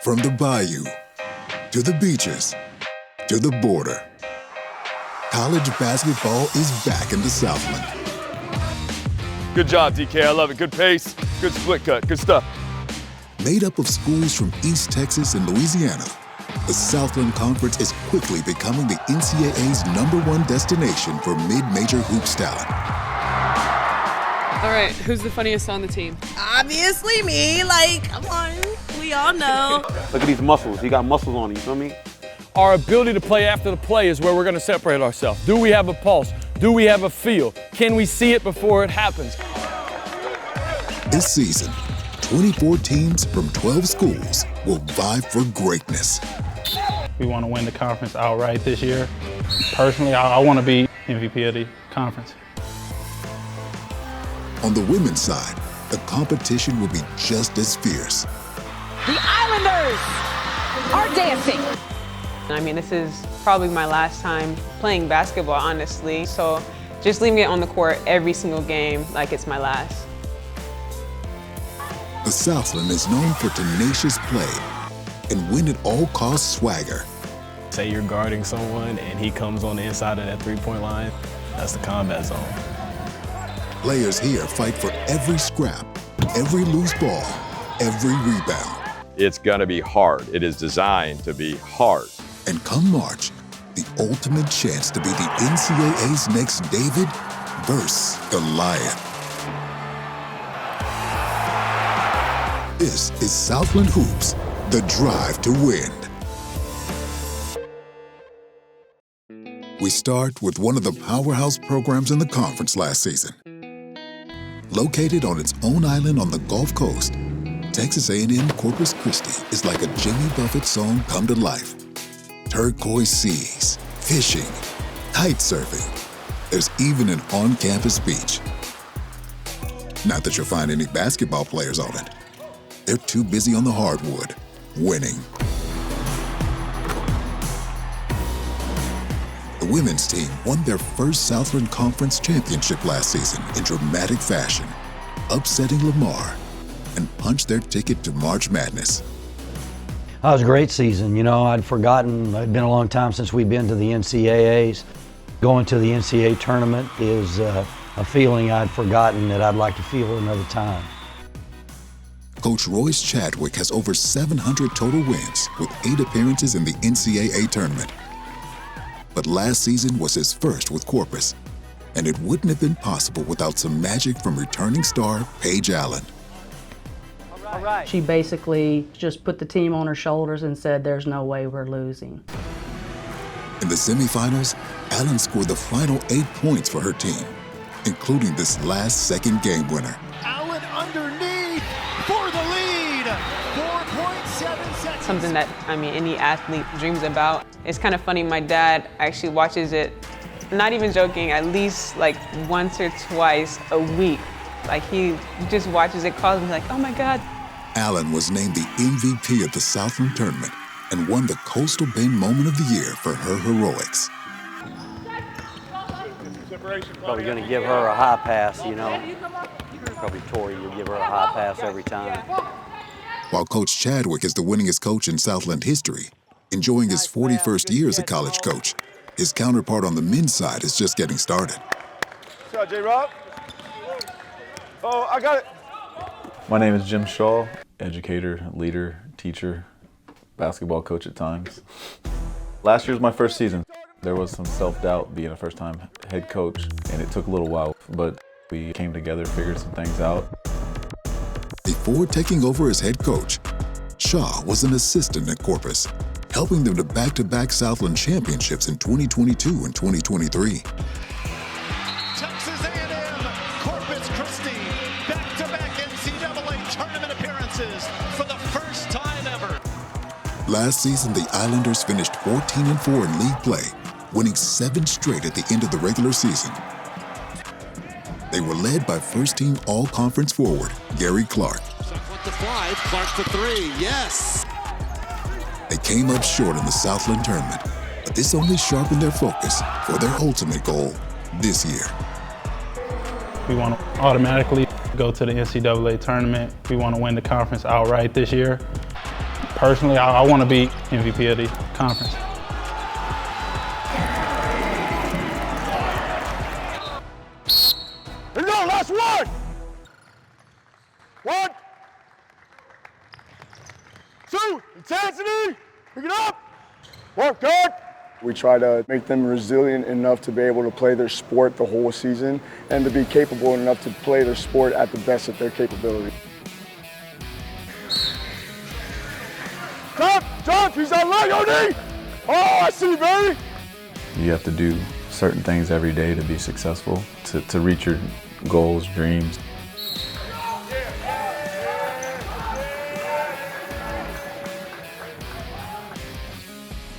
From the bayou, to the beaches, to the border, college basketball is back in the Southland. Good job, DK. I love it. Good pace, good split cut, good stuff. Made up of schools from East Texas and Louisiana, the Southland Conference is quickly becoming the NCAA's #1 destination for mid-major hoops talent. All right, who's the funniest on the team? Obviously me, come on, we all know. Look at these muscles, he got muscles on him, you feel me? Our ability to play after the play is where we're gonna separate ourselves. Do we have a pulse? Do we have a feel? Can we see it before it happens? This season, 24 teams from 12 schools will vie for greatness. We want to win the conference outright this year. Personally, I want to be MVP of the conference. On the women's side, the competition will be just as fierce. The Islanders are dancing. I mean, this is probably my last time playing basketball, honestly. So just leaving it on the court every single game like it's my last. The Southland is known for tenacious play and win-at-all-cost swagger. Say you're guarding someone and he comes on the inside of that three-point line, that's the combat zone. Players here fight for every scrap, every loose ball, every rebound. It's gonna be hard. It is designed to be hard. And come March, the ultimate chance to be the NCAA's next David versus Goliath. This is Southland Hoops, the drive to win. We start with one of the powerhouse programs in the conference last season. Located on its own island on the Gulf Coast, Texas A&M-Corpus Christi is like a Jimmy Buffett song come to life. Turquoise seas, fishing, kite surfing. There's even an on-campus beach. Not that you'll find any basketball players on it. They're too busy on the hardwood, winning. The women's team won their first Southland Conference championship last season in dramatic fashion, upsetting Lamar and punched their ticket to March Madness. That was a great season. You know, I'd forgotten, it'd been a long time since we'd been to the NCAAs. Going to the NCAA tournament is a feeling I'd forgotten that I'd like to feel another time. Coach Royce Chadwick has over 700 total wins with 8 appearances in the NCAA tournament. But last season was his first with Corpus, and it wouldn't have been possible without some magic from returning star Paige Allen. All right. She basically just put the team on her shoulders and said, there's no way we're losing. In the semifinals, Allen scored the final 8 points for her team, including this last second game winner. Allen underneath for the lead. 4.7 seconds. Something that, any athlete dreams about. It's kind of funny, my dad actually watches it, not even joking, at least once or twice a week. He just watches it, calls me oh my God. Allen was named the MVP of the Southland tournament and won the Coastal Bend Moment of the Year for her heroics. Probably gonna give her a high pass, you know. Probably Tori will give her a high pass every time. While Coach Chadwick is the winningest coach in Southland history, enjoying his 41st year as a college coach, his counterpart on the men's side is just getting started. What's up, J-Rob? Oh, I got it. My name is Jim Shaw, educator, leader, teacher, basketball coach at times. Last year was my first season. There was some self-doubt being a first-time head coach, and it took a little while, but we came together, figured some things out. Before taking over as head coach, Shaw was an assistant at Corpus, helping them to back-to-back Southland championships in 2022 and 2023. Texas A&M-Corpus Christi, back-to-back NCAA tournament appearances for the first time ever. Last season, the Islanders finished 14-4 in league play, winning 7 straight at the end of the regular season. They were led by first-team all-conference forward, Gary Clark. Southland to 5, Clark to 3, yes! They came up short in the Southland tournament, but this only sharpened their focus for their ultimate goal this year. We want to automatically go to the NCAA tournament. We want to win the conference outright this year. Personally, I want to be MVP of the conference. Here we go, last one! 1, 2, intensity, pick it up, work good. We try to make them resilient enough to be able to play their sport the whole season and to be capable enough to play their sport at the best of their capability. Jump, he's on leg, OD! Oh, I see you, baby! You have to do certain things every day to be successful, to reach your goals, dreams.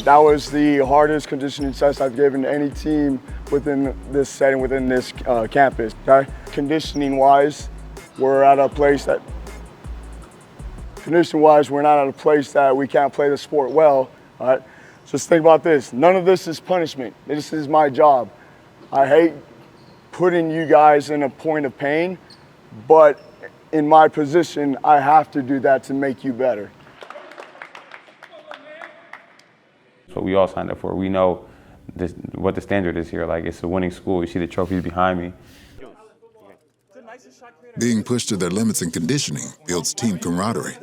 That was the hardest conditioning test I've given to any team within this setting, within this campus, okay? Conditioning-wise, we're not at a place that we can't play the sport well, all right? Just think about this. None of this is punishment. This is my job. I hate putting you guys in a point of pain, but in my position, I have to do that to make you better. That's what we all signed up for. We know what the standard is here. Like, it's a winning school. You see the trophies behind me. Being pushed to their limits in conditioning builds team camaraderie.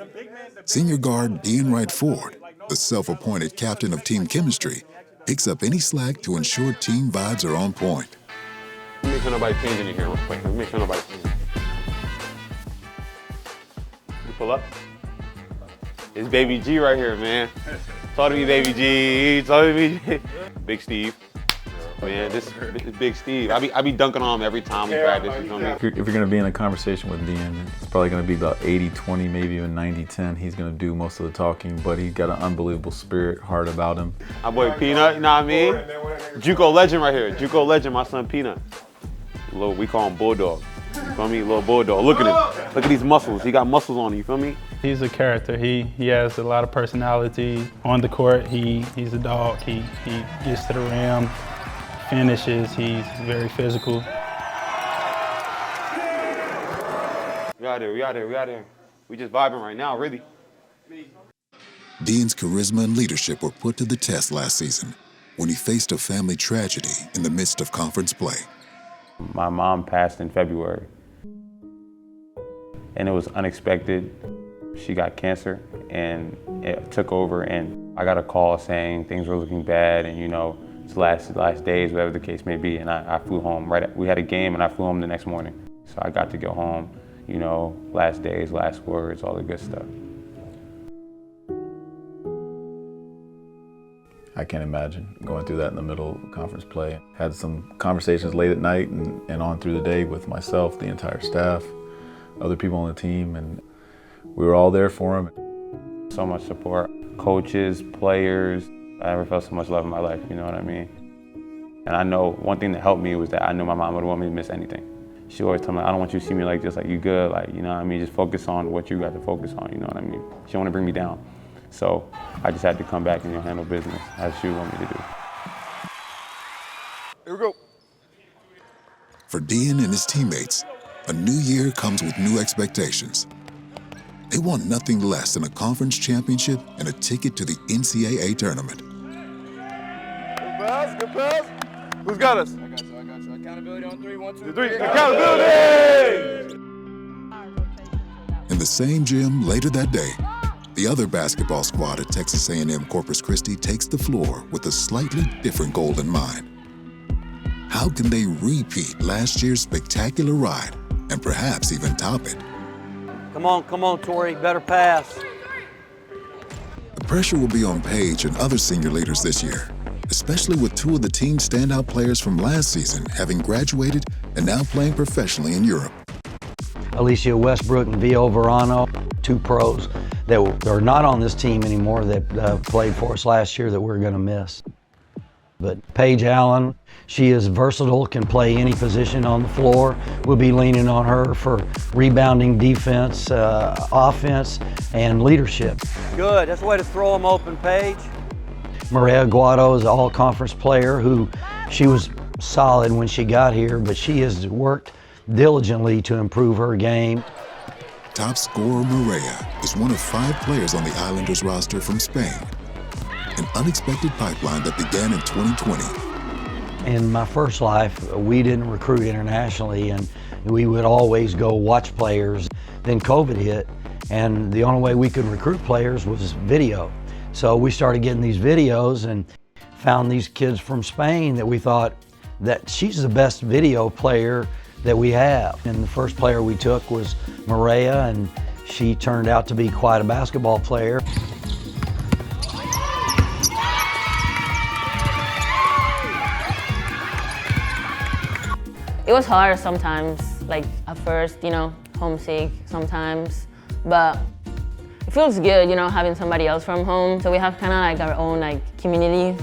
Senior guard Dean Wright Ford, the self-appointed captain of team chemistry, picks up any slack to ensure team vibes are on point. Make sure nobody's changing in here real quick. Make sure nobody's changing. You pull up. It's Baby G right here, man. Talk to me, Baby G. Talk to me. Big Steve. Man, this is Big Steve. I be dunking on him every time we practice. You know what I mean? If you're going to be in a conversation with Dean, it's probably going to be about 80-20, maybe even 90-10. He's going to do most of the talking, but he's got an unbelievable spirit, heart about him. My boy Peanut, you know what I mean? JUCO legend right here. JUCO legend, my son Peanut. We call him Bulldog. You feel me? Little Bulldog. Look at him. Look at these muscles. He got muscles on him, you feel me? He's a character. He has a lot of personality. On the court, he's a dog. He gets to the rim, finishes. He's very physical. We out there. We just vibing right now, really. Dean's charisma and leadership were put to the test last season when he faced a family tragedy in the midst of conference play. My mom passed in February, and it was unexpected. She got cancer, and it took over, and I got a call saying things were looking bad, and it's last days, whatever the case may be, and I flew home. We had a game, and I flew home the next morning. So I got to go home, last days, last words, all the good stuff. I can't imagine going through that in the middle of conference play. Had some conversations late at night and on through the day with myself, the entire staff, other people on the team, and we were all there for him. So much support, coaches, players. I never felt so much love in my life, you know what I mean? And I know one thing that helped me was that I knew my mom wouldn't want me to miss anything. She always told me, I don't want you to see me like this, like you good, like, you know what I mean? Just focus on what you got to focus on, you know what I mean? She didn't want to bring me down. So I just had to come back and handle business as she would want me to do. Here we go. For Dean and his teammates, a new year comes with new expectations. They want nothing less than a conference championship and a ticket to the NCAA tournament. Good pass. Who's got us? I got you. Accountability on 3, 1, 2, 3. Accountability! In the same gym later that day, the other basketball squad at Texas A&M-Corpus Christi takes the floor with a slightly different goal in mind. How can they repeat last year's spectacular ride and perhaps even top it? Come on, Tori, better pass. The pressure will be on Paige and other senior leaders this year, especially with two of the team's standout players from last season having graduated and now playing professionally in Europe. Alicia Westbrook and Vio Verano, two pros that are not on this team anymore that played for us last year that we're going to miss. But Paige Allen, she is versatile, can play any position on the floor. We'll be leaning on her for rebounding, defense, offense, and leadership. Good, that's the way to throw them open, Paige. Maria Guado is an all-conference player who she was solid when she got here, but she has worked diligently to improve her game. Top scorer Maria is one of 5 players on the Islanders roster from Spain. An unexpected pipeline that began in 2020. In my first life, we didn't recruit internationally, and we would always go watch players. Then COVID hit, and the only way we could recruit players was video. So we started getting these videos and found these kids from Spain that we thought that she's the best video player that we have. And the first player we took was Maria, and she turned out to be quite a basketball player. It was hard sometimes, like at first, homesick sometimes, but it feels good, having somebody else from home. So we have kind of like our own community.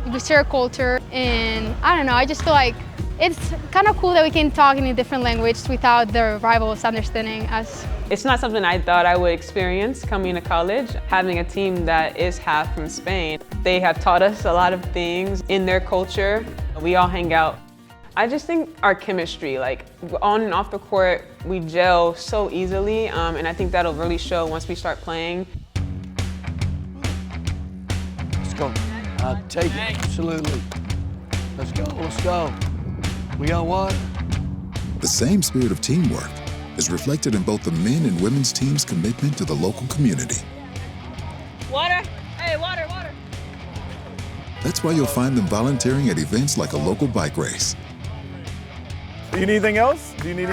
We share a culture, and I don't know, I just feel like it's kind of cool that we can talk in a different language without the rivals understanding us. It's not something I thought I would experience coming to college, having a team that is half from Spain. They have taught us a lot of things in their culture. We all hang out. I just think our chemistry, on and off the court, we gel so easily, and I think that'll really show once we start playing. Let's go. I'll take it, absolutely. Let's go. We got water. The same spirit of teamwork is reflected in both the men and women's team's commitment to the local community. Water? Hey, water. That's why you'll find them volunteering at events like a local bike race. Do you need anything else? You need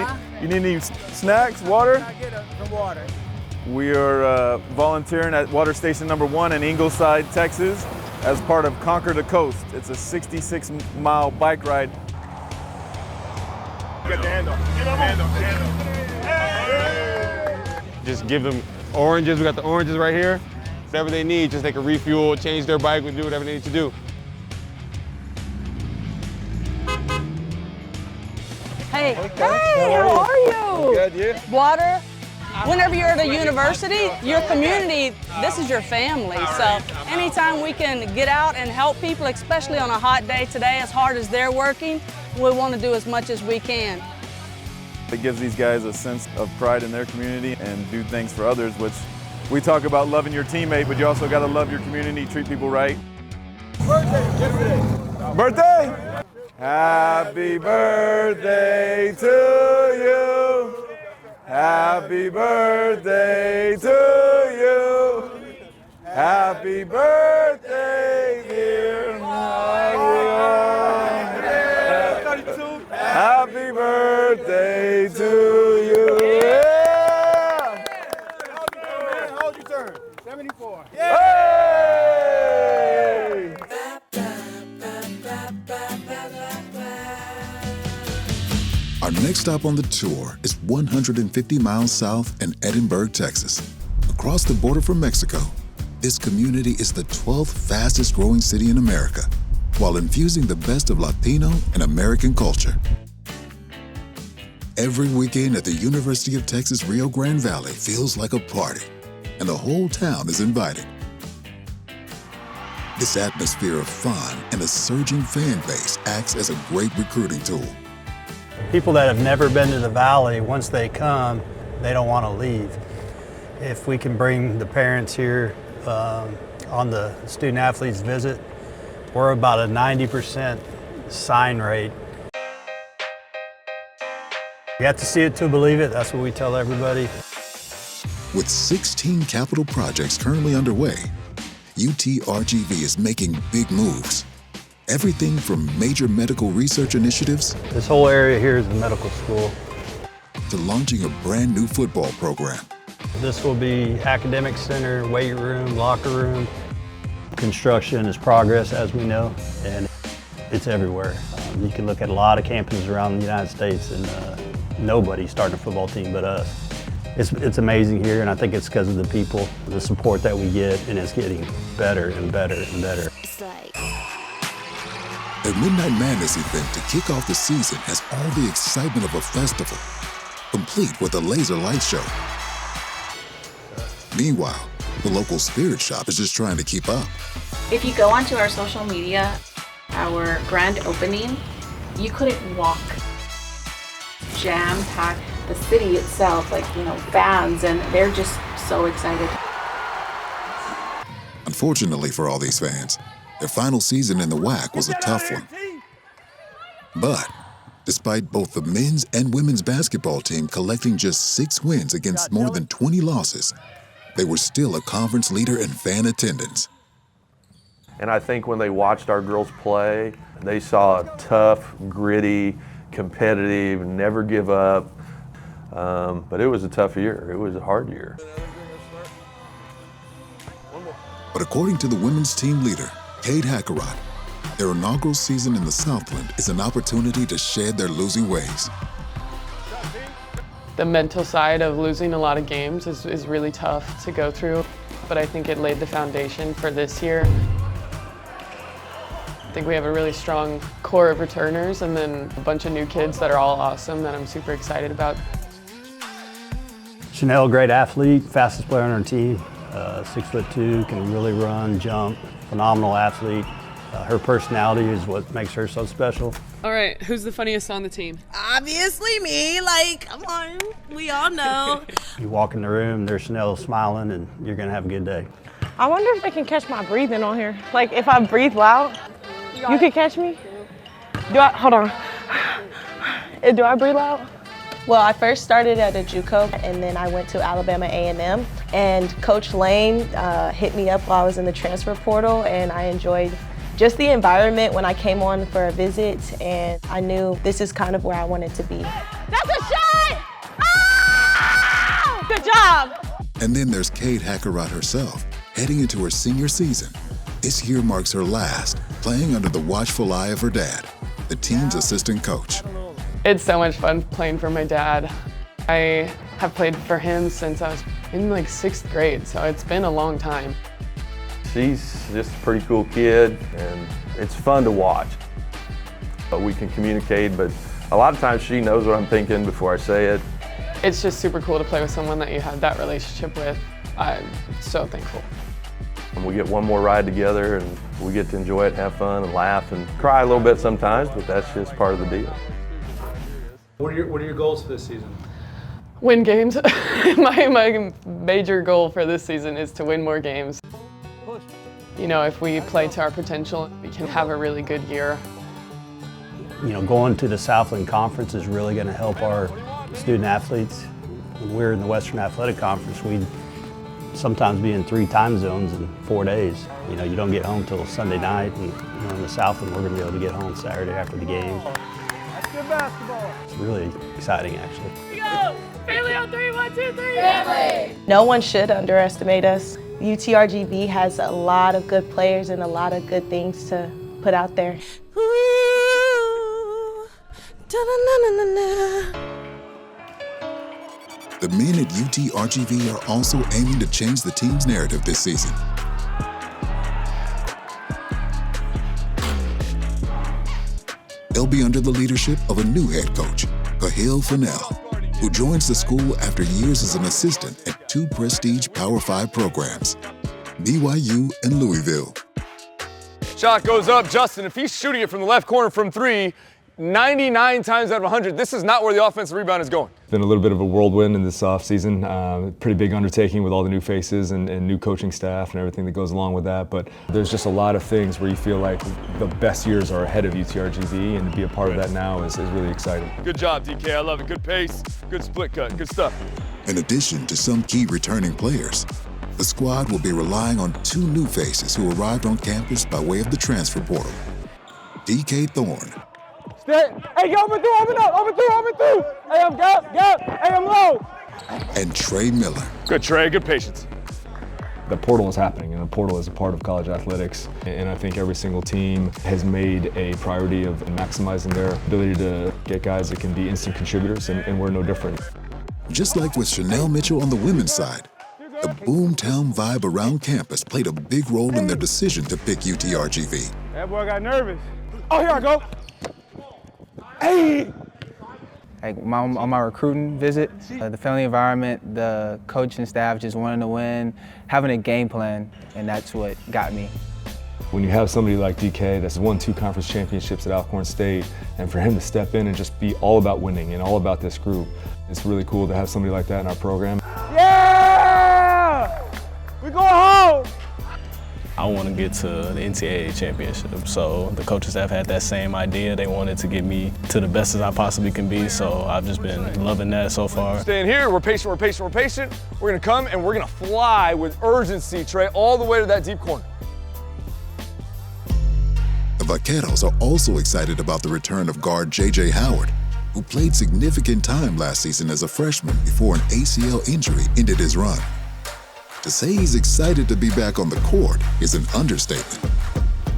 any snacks, water? I get some water. We are volunteering at water station number 1 in Ingleside, Texas, as part of Conquer the Coast. It's a 66-mile bike ride. Get the handle. Just give them oranges. We got the oranges right here. Whatever they need, just they can refuel, change their bike, we do whatever they need to do. Hey, how are you? Good, you? Water. Whenever you're at a university, your community, this is your family. So anytime we can get out and help people, especially on a hot day today, as hard as they're working, we want to do as much as we can. It gives these guys a sense of pride in their community and do things for others, which we talk about loving your teammate, but you also got to love your community, treat people right. Birthday! Happy birthday to you. Happy birthday to you. Happy birthday, dear Maria. Happy birthday to you. Yeah. Hold your turn. 74. Hey! Our next stop on the tour is 150 miles south in Edinburgh, Texas. Across the border from Mexico, this community is the 12th fastest growing city in America, while infusing the best of Latino and American culture. Every weekend at the University of Texas Rio Grande Valley feels like a party, and the whole town is invited. This atmosphere of fun and a surging fan base acts as a great recruiting tool. People that have never been to the Valley, once they come, they don't want to leave. If we can bring the parents here on the student athletes visit, we're about a 90% sign rate. You have to see it to believe it. That's what we tell everybody. With 16 capital projects currently underway, UTRGV is making big moves. Everything from major medical research initiatives This whole area here is the medical school. to launching a brand new football program. This will be academic center, weight room, locker room. Construction is progress, as we know, and it's everywhere. You can look at a lot of campuses around the United States and nobody's starting a football team but us. It's amazing here, and I think it's because of the people, the support that we get, and it's getting better and better and better. Their Midnight Madness event to kick off the season has all the excitement of a festival, complete with a laser light show. Meanwhile, the local spirit shop is just trying to keep up. If you go onto our social media, our grand opening, you couldn't walk. Jam-packed the city itself, like, you know, fans, and they're just so excited. Unfortunately for all these fans, their final season in the WAC was a tough one. But despite both the men's and women's basketball team collecting just 6 wins against more than 20 losses, they were still a conference leader in fan attendance. And I think when they watched our girls play, they saw a tough, gritty, competitive, never give up. But it was a tough year. It was a hard year. But according to the women's team leader, Cade Hackerott, their inaugural season in the Southland is an opportunity to shed their losing ways. The mental side of losing a lot of games is really tough to go through, but I think it laid the foundation for this year. I think we have a really strong core of returners and then a bunch of new kids that are all awesome that I'm super excited about. Chanel, great athlete, fastest player on our team, 6'2", can really run, jump, phenomenal athlete. Her personality is what makes her so special. All right, who's the funniest on the team? Obviously me, like, come on, we all know. You walk in the room, there's Chanel smiling, and you're gonna have a good day. I wonder if they can catch my breathing on here. Like, if I breathe loud, you can catch me? Hold on. Do I breathe loud? Well, I first started at a JUCO, and then I went to Alabama A&M, and Coach Lane hit me up while I was in the transfer portal, and I enjoyed just the environment when I came on for a visit, and I knew this is kind of where I wanted to be. That's a shot! Oh! Good job! And then there's Cade Hackerott herself, heading into her senior season. This year marks her last, playing under the watchful eye of her dad, the team's assistant coach. It's so much fun playing for my dad. I have played for him since I was in like 6th grade, so it's been a long time. She's just a pretty cool kid, and it's fun to watch. But we can communicate, but a lot of times she knows what I'm thinking before I say it. It's just super cool to play with someone that you had that relationship with. I'm so thankful. And we get one more ride together, and we get to enjoy it, have fun, and laugh, and cry a little bit sometimes, but that's just part of the deal. What are your goals for this season? Win games. My major goal for this season is to win more games. You know, if we play to our potential, we can have a really good year. You know, going to the Southland Conference is really going to help our student athletes. When we're in the Western Athletic Conference, we'd sometimes be in 3 time zones in 4 days. You know, you don't get home till Sunday night, and you know, in the Southland, we're going to be able to get home Saturday after the game. That's good basketball. It's really exciting, actually. Here we go! Family on 3, 1, 2, 3. Family! No one should underestimate us. UTRGV has a lot of good players and a lot of good things to put out there. The men at UTRGV are also aiming to change the team's narrative this season. They'll be under the leadership of a new head coach, Kahil Fennell, who joins the school after years as an assistant at 2 prestige Power 5 programs, BYU and Louisville. Shot goes up. Justin, if he's shooting it from the left corner from 3, 99 times out of 100, this is not where the offensive rebound is going. Been a little bit of a whirlwind in this offseason. Pretty big undertaking with all the new faces and new coaching staff and everything that goes along with that. But there's just a lot of things where you feel like the best years are ahead of UTRGV, and to be a part of that now is really exciting. Good job, DK. I love it. Good pace, good split cut, good stuff. In addition to some key returning players, the squad will be relying on 2 new faces who arrived on campus by way of the transfer portal. DK Thorne. Hey, open through. Hey, I'm gap. Hey, I'm low. And Trey Miller. Good Trey, good patience. The portal is happening, and the portal is a part of college athletics. And I think every single team has made a priority of maximizing their ability to get guys that can be instant contributors, and we're no different. Just like with Chanel Mitchell on the women's side, the boomtown vibe around campus played a big role in their decision to pick UTRGV. That boy got nervous. Oh, here I go. Hey! Like on my recruiting visit, the family environment, the coaching staff just wanting to win, having a game plan, and that's what got me. When you have somebody like DK that's won 2 conference championships at Alcorn State, and for him to step in and just be all about winning and all about this group, it's really cool to have somebody like that in our program. Yeah! We going home! I want to get to the NCAA championship, so the coaching staff had that same idea. They wanted to get me to the best as I possibly can be, so I've just been loving that so far. Staying here, we're patient, we're patient, we're patient. We're gonna come and we're gonna fly with urgency, Trey, all the way to that deep corner. The Vaqueros are also excited about the return of guard J.J. Howard, who played significant time last season as a freshman before an ACL injury ended his run. To say he's excited to be back on the court is an understatement.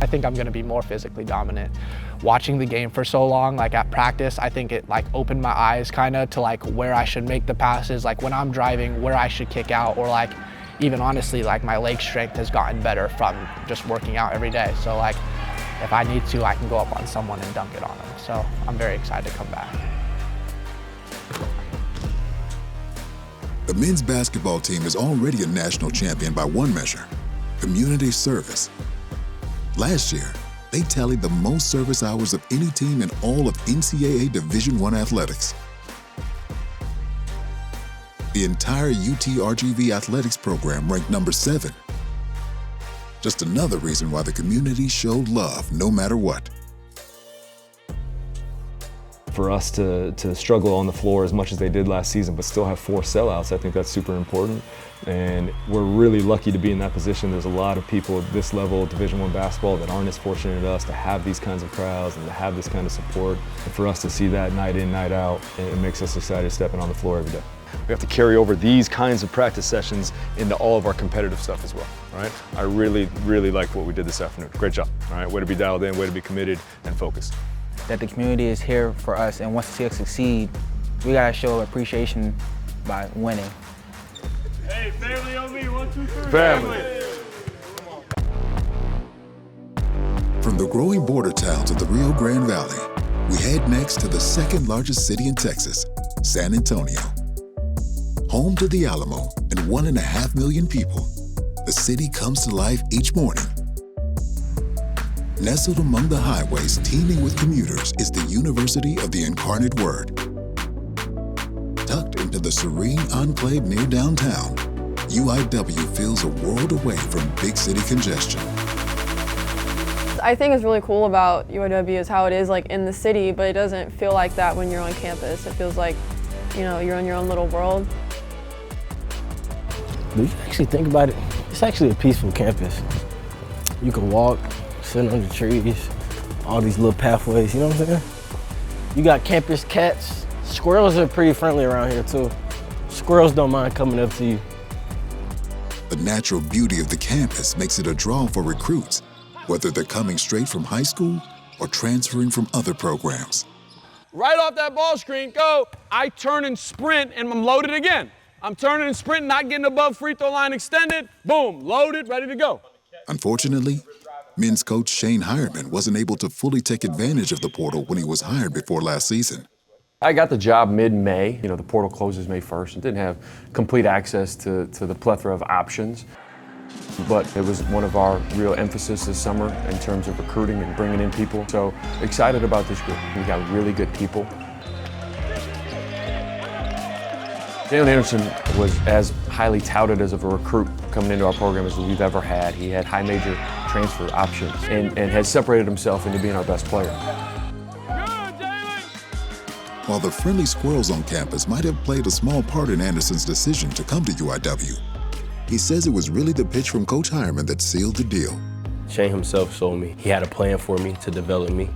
I think I'm going to be more physically dominant. Watching the game for so long, like at practice, I think it like opened my eyes kind of to like where I should make the passes, like when I'm driving, where I should kick out, or like even honestly, like my leg strength has gotten better from just working out every day. So like if I need to, I can go up on someone and dunk it on them. So I'm very excited to come back. The men's basketball team is already a national champion by one measure, community service. Last year, they tallied the most service hours of any team in all of NCAA Division I athletics. The entire UTRGV athletics program ranked number 7. Just another reason why the community showed love no matter what. For us to struggle on the floor as much as they did last season, but still have 4 sellouts, I think that's super important. And we're really lucky to be in that position. There's a lot of people at this level of Division I basketball that aren't as fortunate as us to have these kinds of crowds and to have this kind of support. And for us to see that night in, night out, it makes us excited stepping on the floor every day. We have to carry over these kinds of practice sessions into all of our competitive stuff as well, all right? I really, really like what we did this afternoon. Great job, all right? Way to be dialed in, way to be committed and focused. That the community is here for us and wants to see us succeed, we gotta show appreciation by winning. Hey, family on me, 1, 2, 3. Family. From the growing border towns of the Rio Grande Valley, we head next to the second largest city in Texas, San Antonio. Home to the Alamo and 1.5 million people, the city comes to life each morning. Nestled among the highways teeming with commuters is the University of the Incarnate Word. Tucked into the serene enclave near downtown, UIW feels a world away from big city congestion. I think it's really cool about UIW is how it is like in the city, but it doesn't feel like that when you're on campus. It feels like, you know, you're in your own little world. But if you actually think about it, it's actually a peaceful campus. You can walk, sit under trees, all these little pathways, you know what I'm saying? You got campus cats. Squirrels are pretty friendly around here too. Squirrels don't mind coming up to you. The natural beauty of the campus makes it a draw for recruits, whether they're coming straight from high school or transferring from other programs. Right off that ball screen, go. I turn and sprint and I'm loaded again. I'm turning and sprinting, not getting above free throw line extended. Boom, loaded, ready to go. Unfortunately, men's coach Shane Hireman wasn't able to fully take advantage of the portal when he was hired before last season. I got the job mid-May. You know, the portal closes May 1st and didn't have complete access to the plethora of options. But it was one of our real emphasis this summer in terms of recruiting and bringing in people. So excited about this group. We got really good people. Jalen Anderson was as highly touted as of a recruit coming into our program as we've ever had. He had high major transfer options and has separated himself into being our best player. While the friendly squirrels on campus might have played a small part in Anderson's decision to come to UIW, he says it was really the pitch from Coach Hireman that sealed the deal. Shane himself showed me he had a plan for me to develop me.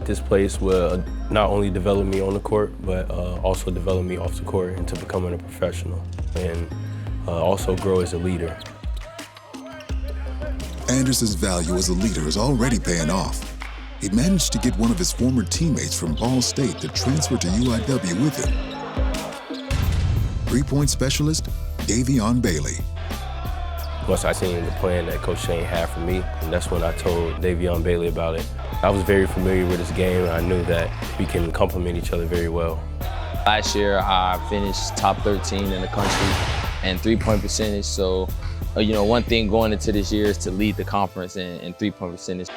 This place will not only develop me on the court, but also develop me off the court into becoming a professional and also grow as a leader. Anderson's value as a leader is already paying off. He managed to get one of his former teammates from Ball State to transfer to UIW with him. 3-point specialist, Davion Bailey. Once I seen the plan that Coach Shane had for me, and that's when I told Davion Bailey about it. I was very familiar with his game, and I knew that we can complement each other very well. Last year, I finished top 13 in the country and 3-point percentage, so one thing going into this year is to lead the conference in three-point percentage.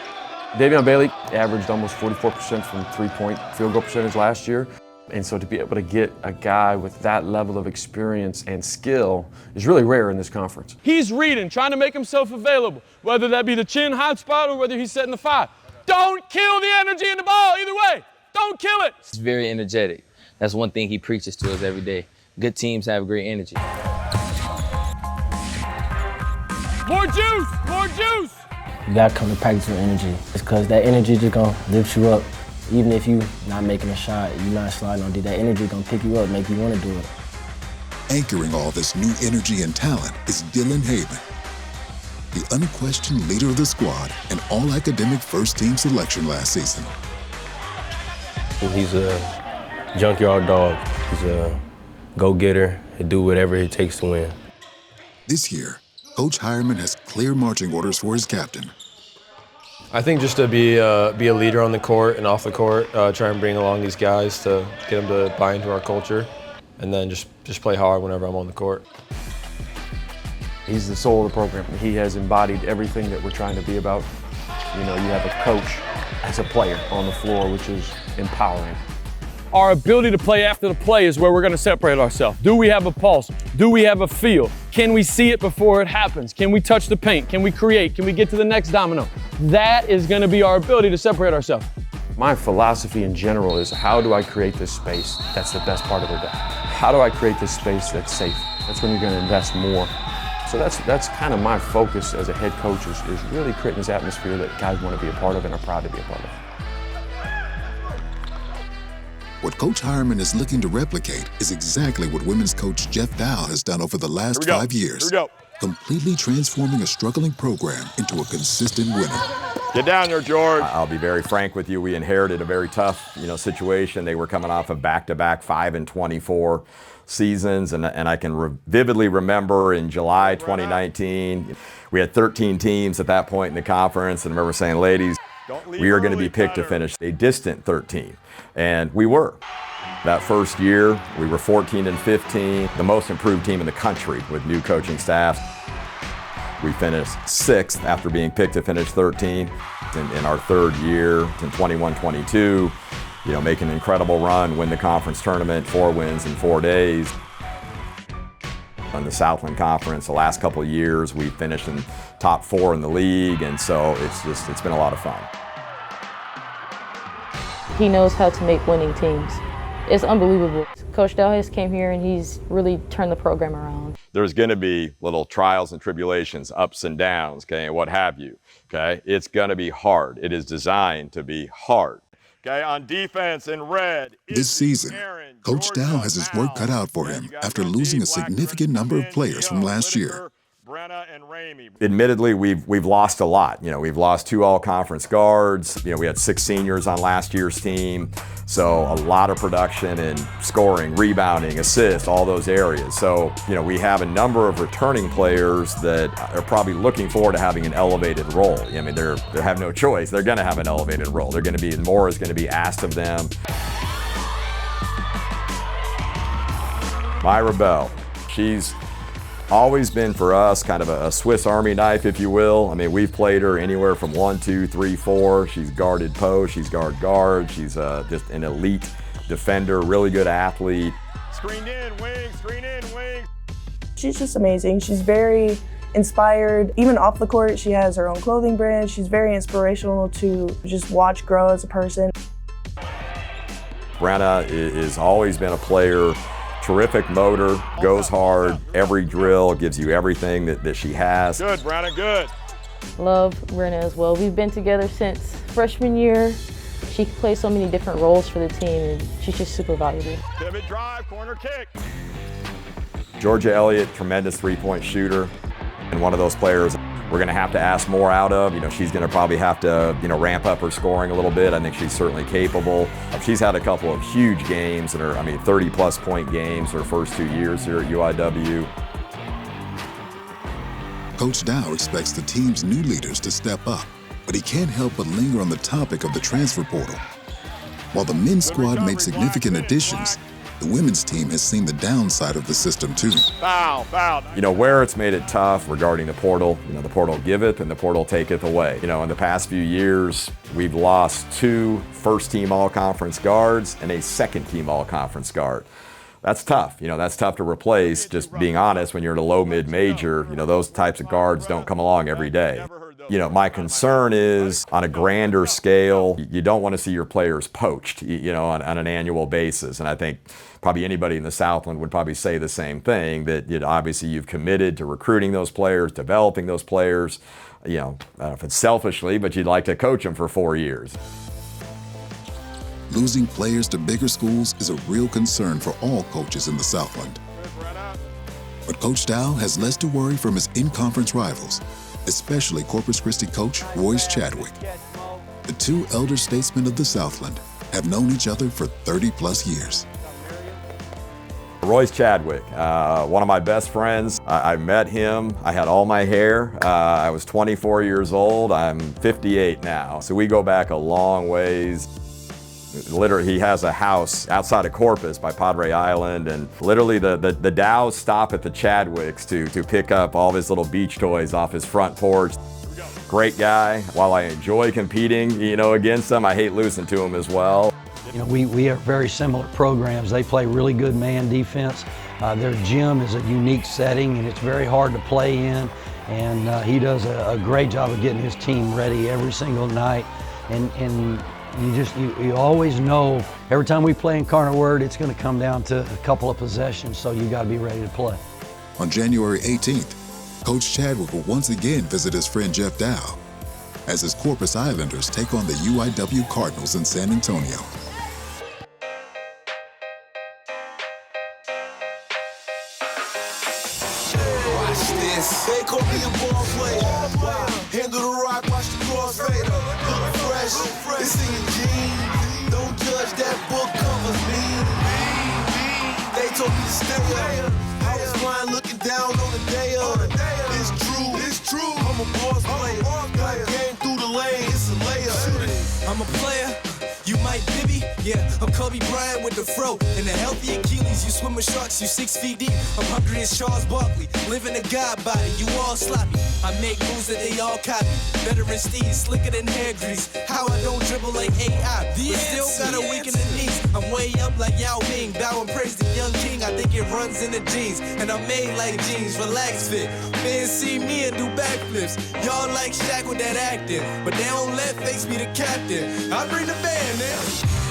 Davion Bailey averaged almost 44% from three-point field goal percentage last year. And so to be able to get a guy with that level of experience and skill is really rare in this conference. He's reading, trying to make himself available, whether that be the chin hot spot or whether he's setting the fire. Don't kill the energy in the ball, either way. Don't kill it. He's very energetic. That's one thing he preaches to us every day. Good teams have great energy. More juice, more juice. You gotta come to practice with energy. It's because that energy just gonna lift you up. Even if you're not making a shot, you're not sliding on D, that energy gonna pick you up, make you wanna do it. Anchoring all this new energy and talent is Dylan Haven, the unquestioned leader of the squad and all-academic first-team selection last season. He's a junkyard dog. He's a go-getter. He'll do whatever it takes to win. This year, Coach Hireman has clear marching orders for his captain. I think just to be a leader on the court and off the court, try and bring along these guys to get them to buy into our culture, and then just play hard whenever I'm on the court. He's the soul of the program. He has embodied everything that we're trying to be about. You have a coach as a player on the floor, which is empowering. Our ability to play after the play is where we're going to separate ourselves. Do we have a pulse? Do we have a feel? Can we see it before it happens? Can we touch the paint? Can we create? Can we get to the next domino? That is going to be our ability to separate ourselves. My philosophy in general is, how do I create this space that's the best part of their day? How do I create this space that's safe? That's when you're going to invest more. So that's kind of my focus as a head coach is really creating this atmosphere that guys want to be a part of and are proud to be a part of. What Coach Hireman is looking to replicate is exactly what women's coach Jeff Dow has done over the last 5 years, completely transforming a struggling program into a consistent winner. Get down there, George. I'll be very frank with you. We inherited a very tough, situation. They were coming off of back-to-back 5-24 seasons, and I can vividly remember in July 2019, we had 13 teams at that point in the conference, and I remember saying, ladies, we are going to be picked to finish a distant 13, and we were. That first year, we were 14-15, the most improved team in the country with new coaching staff. We finished 6th after being picked to finish 13. In our third year, in 21-22, making an incredible run, win the conference tournament, 4 wins in 4 days. On the Southland Conference, the last couple of years, we finished in top 4 in the league, and so it's been a lot of fun. He knows how to make winning teams. It's unbelievable. Coach Dallas came here and he's really turned the program around. There's going to be little trials and tribulations, ups and downs, okay, and what have you, okay? It's going to be hard. It is designed to be hard. Okay, on defense in red. This season, Coach Dow has his work cut out for him after losing a significant number of players from last year. Admittedly, we've lost a lot. We've lost 2 all-conference guards. We had 6 seniors on last year's team. So a lot of production in scoring, rebounding, assists, all those areas. So, we have a number of returning players that are probably looking forward to having an elevated role. They have no choice. They're going to have an elevated role. They're going to be, more is going to be asked of them. Myra Bell, she's always been for us kind of a Swiss Army knife, if you will. We've played her anywhere from 1, 2, 3, 4. She's guarded post, she's guard. She's just an elite defender, really good athlete. Screened in, wing. She's just amazing. She's very inspired. Even off the court, she has her own clothing brand. She's very inspirational to just watch grow as a person. Brenna has always been a player. Terrific motor, goes hard, every drill, gives you everything that she has. Good, Brenna, good. Love Brenna as well. We've been together since freshman year. She plays so many different roles for the team, and she's just super valuable. Pivot drive, corner kick. Georgia Elliott, tremendous three-point shooter, and one of those players we're going to have to ask more out of. She's going to probably have to, ramp up her scoring a little bit. I think she's certainly capable. She's had a couple of huge games that are, 30-plus point games her first 2 years here at UIW. Coach Dow expects the team's new leaders to step up, but he can't help but linger on the topic of the transfer portal. While the men's squad made significant additions, The women's team has seen the downside of the system too. Foul. You know, where it's made it tough regarding the portal, you know, the portal giveth and the portal taketh away. You know, in the past few years, we've lost 2 first-team all-conference guards and a second-team all-conference guard. That's tough. You know, that's tough to replace. Just being honest, when you're in a low mid-major, you know, those types of guards don't come along every day. You know, my concern is on a grander scale, you don't want to see your players poached, you know, on an annual basis. And I think probably anybody in the Southland would probably say the same thing, that, you know, obviously you've committed to recruiting those players, developing those players. You know, I don't know if it's selfishly, but you'd like to coach them for 4 years. Losing players to bigger schools is a real concern for all coaches in the Southland. But Coach Dow has less to worry from his in-conference rivals, especially Corpus Christi coach Royce Chadwick. The 2 elder statesmen of the Southland have known each other for 30-plus years. Royce Chadwick, one of my best friends. I met him, I had all my hair. I was 24 years old, I'm 58 now. So we go back a long ways. Literally, he has a house outside of Corpus by Padre Island, and literally the Dows stop at the Chadwicks to pick up all of his little beach toys off his front porch. Great guy. While I enjoy competing, you know, against him, I hate losing to him as well. You know, we have very similar programs. They play really good man defense. Their gym is a unique setting, and it's very hard to play in. And he does a great job of getting his team ready every single night. And you always know, every time we play in Incarnate Word, it's going to come down to a couple of possessions, so you got to be ready to play. On January 18th, Coach Chadwick will once again visit his friend Jeff Dow as his Corpus Islanders take on the UIW Cardinals in San Antonio. Watch this. They call me a ball player. Handle the rock, watch the crossfader. Look fresh, it's in your jeans. Don't judge that book covers me. They told me to stay up. I was blind looking down on the day of. It's true. I'm a boss player. Got game through the lane, it's a layup. I'm a player. You might bibby, yeah, I'm Kobe Bryant with the fro. And the healthy Achilles, you swim with sharks, you 6 feet deep. I'm hungry as Charles Barkley, living a God body, you all sloppy. I make moves that they all copy. Veteran steeds, slicker than hair grease. How I don't dribble like AI, but still got a weak in the knees. I'm way up like Yao Ming, bow and praise the young king. I think it runs in the genes, and I'm made like jeans, relax fit. Fans see me and do backflips. Y'all like Shaq with that acting, but they don't let fakes be the captain. I bring the band, man.